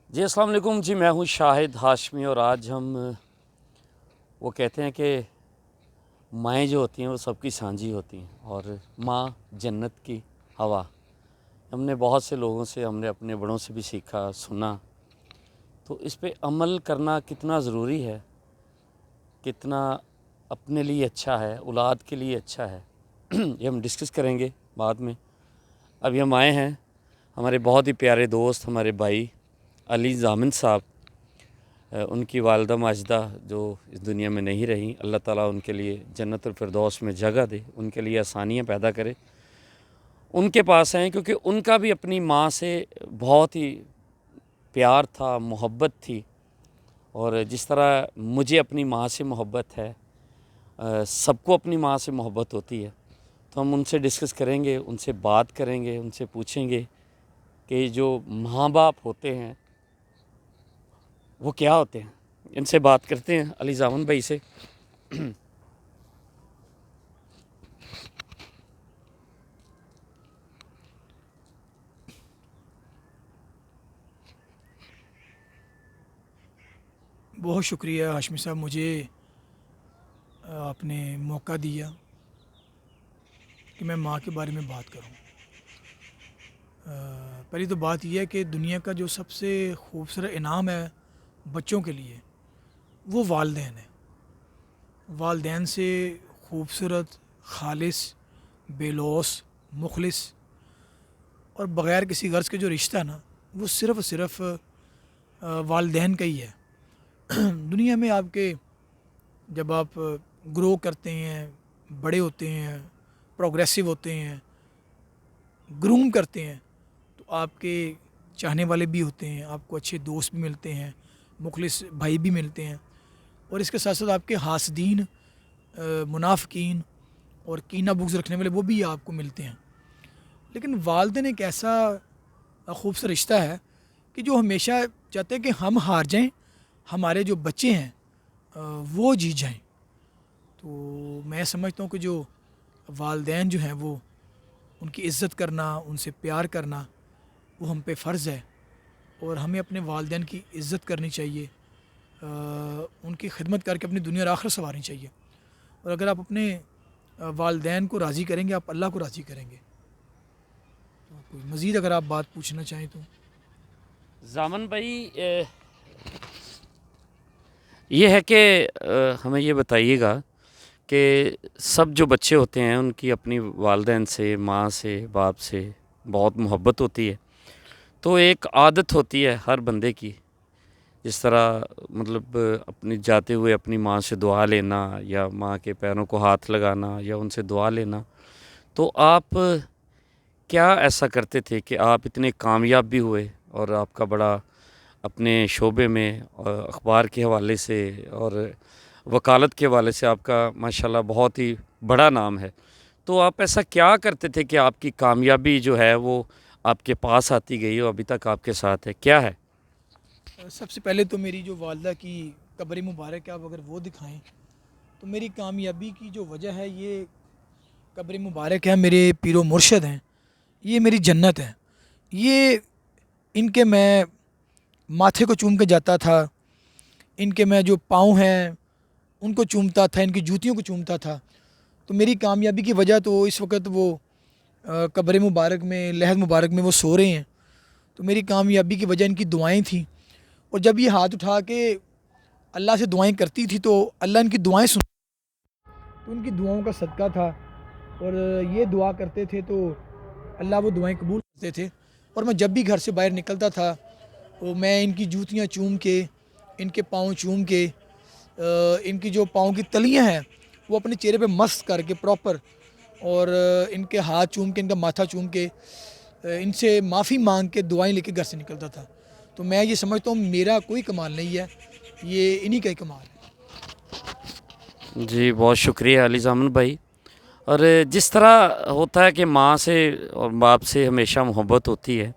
جی السلام علیکم جی، میں ہوں شاہد ہاشمی اور آج ہم وہ کہتے ہیں کہ مائیں جو ہوتی ہیں وہ سب کی سانجھی ہوتی ہیں اور ماں جنت کی ہوا. ہم نے بہت سے لوگوں سے، ہم نے اپنے بڑوں سے بھی سیکھا سنا، تو اس پہ عمل کرنا کتنا ضروری ہے، کتنا اپنے لیے اچھا ہے، اولاد کے لیے اچھا ہے، یہ ہم ڈسکس کریں گے بعد میں. ابھی ہم آئے ہیں، ہمارے بہت ہی پیارے دوست، ہمارے بھائی علی ضامن صاحب، ان کی والدہ ماجدہ جو اس دنیا میں نہیں رہیں، اللہ تعالیٰ ان کے لیے جنت الفردوس میں جگہ دے، ان کے لیے آسانیاں پیدا کرے. ان کے پاس ہیں کیونکہ ان کا بھی اپنی ماں سے بہت ہی پیار تھا، محبت تھی، اور جس طرح مجھے اپنی ماں سے محبت ہے، سب کو اپنی ماں سے محبت ہوتی ہے. تو ہم ان سے ڈسکس کریں گے، ان سے بات کریں گے، ان سے پوچھیں گے کہ جو ماں باپ ہوتے ہیں وہ کیا ہوتے ہیں. ان سے بات کرتے ہیں علی ضامن بھائی سے. بہت شکریہ ہاشمی صاحب، مجھے آپ نے موقع دیا کہ میں ماں کے بارے میں بات کروں. پہلی تو بات یہ ہے کہ دنیا کا جو سب سے خوبصورت انعام ہے بچوں کے لیے وہ والدین ہیں. والدین سے خوبصورت، خالص، بے لوث، مخلص اور بغیر کسی غرض کے جو رشتہ نا، وہ صرف والدین کا ہی ہے. دنیا میں آپ کے جب آپ گرو کرتے ہیں، بڑے ہوتے ہیں، پروگریسو ہوتے ہیں، گروم کرتے ہیں، تو آپ کے چاہنے والے بھی ہوتے ہیں، آپ کو اچھے دوست بھی ملتے ہیں، مخلص بھائی بھی ملتے ہیں، اور اس کے ساتھ ساتھ آپ کے حاسدین، منافقین اور کینہ بغض رکھنے والے وہ بھی آپ کو ملتے ہیں. لیکن والدین ایک ایسا خوبصورت رشتہ ہے کہ جو ہمیشہ چاہتے ہیں کہ ہم ہار جائیں، ہمارے جو بچے ہیں وہ جیت جائیں. تو میں سمجھتا ہوں کہ جو والدین جو ہیں وہ ان کی عزت کرنا، ان سے پیار کرنا وہ ہم پہ فرض ہے، اور ہمیں اپنے والدین کی عزت کرنی چاہیے، ان کی خدمت کر کے اپنی دنیا اور آخرت سنوارنی چاہیے. اور اگر آپ اپنے والدین کو راضی کریں گے، آپ اللہ کو راضی کریں گے. تو کوئی مزید اگر آپ بات پوچھنا چاہیں تو. ضامن بھائی، یہ ہے کہ ہمیں یہ بتائیے گا کہ سب جو بچے ہوتے ہیں ان کی اپنی والدین سے، ماں سے، باپ سے بہت محبت ہوتی ہے. تو ایک عادت ہوتی ہے ہر بندے کی، جس طرح مطلب اپنی جاتے ہوئے اپنی ماں سے دعا لینا، یا ماں کے پیروں کو ہاتھ لگانا، یا ان سے دعا لینا. تو آپ کیا ایسا کرتے تھے کہ آپ اتنے کامیاب بھی ہوئے، اور آپ کا بڑا اپنے شعبے میں اخبار کے حوالے سے اور وکالت کے حوالے سے آپ کا ماشاءاللہ بہت ہی بڑا نام ہے. تو آپ ایسا کیا کرتے تھے کہ آپ کی کامیابی جو ہے وہ آپ کے پاس آتی گئی اور ابھی تک آپ کے ساتھ ہے؟ کیا ہے؟ سب سے پہلے تو میری جو والدہ کی قبر مبارک ہے، آپ اگر وہ دکھائیں تو میری کامیابی کی جو وجہ ہے یہ قبر مبارک ہے، میرے پیر و مرشد ہیں، یہ میری جنت ہے. یہ ان کے میں ماتھے کو چوم کے جاتا تھا، ان کے میں جو پاؤں ہیں ان کو چومتا تھا، ان کی جوتیوں کو چومتا تھا. تو میری کامیابی کی وجہ تو اس وقت وہ قبر مبارک میں، لحد مبارک میں وہ سو رہے ہیں. تو میری کامیابی کی وجہ ان کی دعائیں تھیں، اور جب یہ ہاتھ اٹھا کے اللہ سے دعائیں کرتی تھی تو اللہ ان کی دعائیں سن، تو ان کی دعاؤں کا صدقہ تھا. اور یہ دعا کرتے تھے تو اللہ وہ دعائیں قبول کرتے تھے. اور میں جب بھی گھر سے باہر نکلتا تھا تو میں ان کی جوتیاں چوم کے، ان کے پاؤں چوم کے، ان کی جو پاؤں کی تلیاں ہیں وہ اپنے چہرے پہ مسح کر کے پراپر، اور ان کے ہاتھ چوم کے، ان کا ماتھا چوم کے، ان سے معافی مانگ کے دعائیں لے کے گھر سے نکلتا تھا. تو میں یہ سمجھتا ہوں میرا کوئی کمال نہیں ہے، یہ انہی کا ہی کمال ہے. جی بہت شکریہ علی ضامن بھائی. اور جس طرح ہوتا ہے کہ ماں سے اور باپ سے ہمیشہ محبت ہوتی ہے،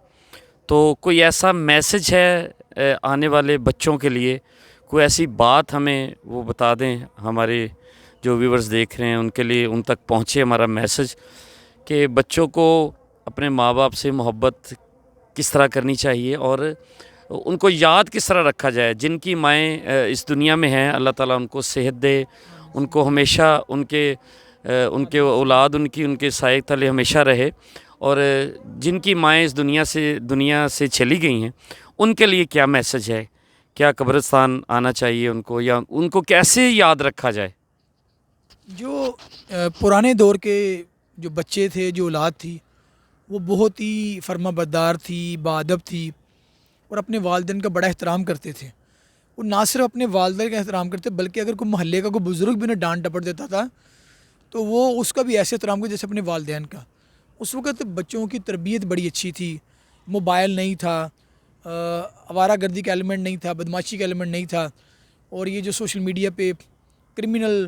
تو کوئی ایسا میسج ہے آنے والے بچوں کے لیے، کوئی ایسی بات ہمیں وہ بتا دیں، ہمارے جو ویورز دیکھ رہے ہیں ان کے لیے، ان تک پہنچے ہمارا میسج کہ بچوں کو اپنے ماں باپ سے محبت کس طرح کرنی چاہیے، اور ان کو یاد کس طرح رکھا جائے. جن کی مائیں اس دنیا میں ہیں اللہ تعالیٰ ان کو صحت دے, ان کو ہمیشہ ان کے اولاد ان کے سائے تلے ہمیشہ رہے, اور جن کی مائیں اس دنیا سے چلی گئی ہیں ان کے لیے کیا میسج ہے, کیا قبرستان آنا چاہیے ان کو, یا ان کو کیسے یاد رکھا جائے؟ جو پرانے دور کے جو بچے تھے, جو اولاد تھی, وہ بہت ہی فرما بردار تھی, باادب تھی, اور اپنے والدین کا بڑا احترام کرتے تھے. وہ نہ صرف اپنے والدین کا احترام کرتے بلکہ اگر کوئی محلے کا کوئی بزرگ بھی انہیں ڈانٹ ڈپٹ دیتا تھا تو وہ اس کا بھی ایسے احترام کرتے جیسے اپنے والدین کا. اس وقت بچوں کی تربیت بڑی اچھی تھی, موبائل نہیں تھا, آوارہ گردی کا ایلیمنٹ نہیں تھا, بدماشی کا ایلیمنٹ نہیں تھا, اور یہ جو سوشل میڈیا پہ کرمنل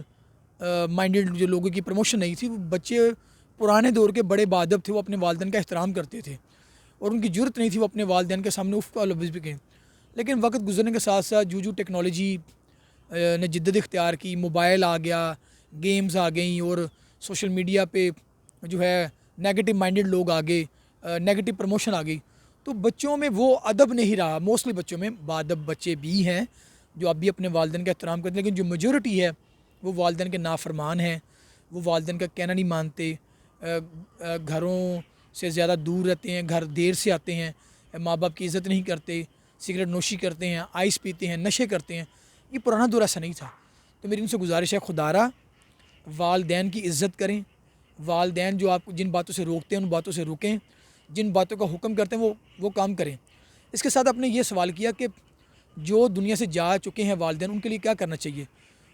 مائنڈڈ جو لوگوں کی پروموشن نہیں تھی. وہ بچے پرانے دور کے بڑے باادب تھے, وہ اپنے والدین کا احترام کرتے تھے, اور ان کی ضرورت نہیں تھی وہ اپنے والدین کے سامنے اف کا لفظ بھی کہیں. لیکن وقت گزرنے کے ساتھ ساتھ جو ٹیکنالوجی نے جدت اختیار کی, موبائل آ گیا, گیمز آ گئیں, اور سوشل میڈیا پہ جو ہے نیگیٹو مائنڈڈ لوگ آ گئے, نیگیٹو پروموشن آ گئی, تو بچوں میں وہ ادب نہیں رہا. موسٹلی بچوں میں باادب بچے بھی ہیں جو اب بھی اپنے والدین کا احترام کرتے ہیں, لیکن جو میجورٹی ہے وہ والدین کے نافرمان ہیں, وہ والدین کا کہنا نہیں مانتے, گھروں سے زیادہ دور رہتے ہیں, گھر دیر سے آتے ہیں, ماں باپ کی عزت نہیں کرتے, سگریٹ نوشی کرتے ہیں, آئس پیتے ہیں, نشے کرتے ہیں. یہ پرانا دور ایسا نہیں تھا. تو میری ان سے گزارش ہے خدارہ والدین کی عزت کریں, والدین جو آپ کو جن باتوں سے روکتے ہیں ان باتوں سے روکیں, جن باتوں کا حکم کرتے ہیں وہ کام کریں. اس کے ساتھ آپ نے یہ سوال کیا کہ جو دنیا سے جا چکے ہیں والدین ان کے لیے کیا کرنا چاہیے.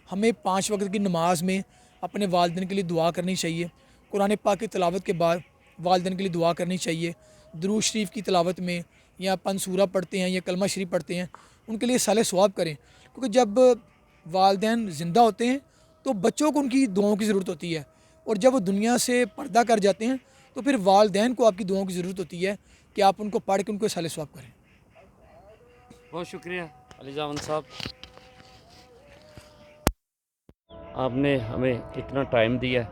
ہمیں 5 وقت کی نماز میں اپنے والدین کے لیے دعا کرنی چاہیے, قرآن پاک کی تلاوت کے بعد والدین کے لیے دعا کرنی چاہیے, درود شریف کی تلاوت میں یا سورہ پڑھتے ہیں یا کلمہ شریف پڑھتے ہیں ان کے لیے صالح ثواب کریں, کیونکہ جب والدین زندہ ہوتے ہیں تو بچوں کو ان کی دعاؤں کی ضرورت ہوتی ہے, اور جب وہ دنیا سے پردہ کر جاتے ہیں تو پھر والدین کو آپ کی دعاؤں کی ضرورت ہوتی ہے کہ آپ ان کو پڑھ کے ان کو صالح ثواب کریں. بہت شکریہ علی جاون صاحب, آپ نے ہمیں اتنا ٹائم دیا.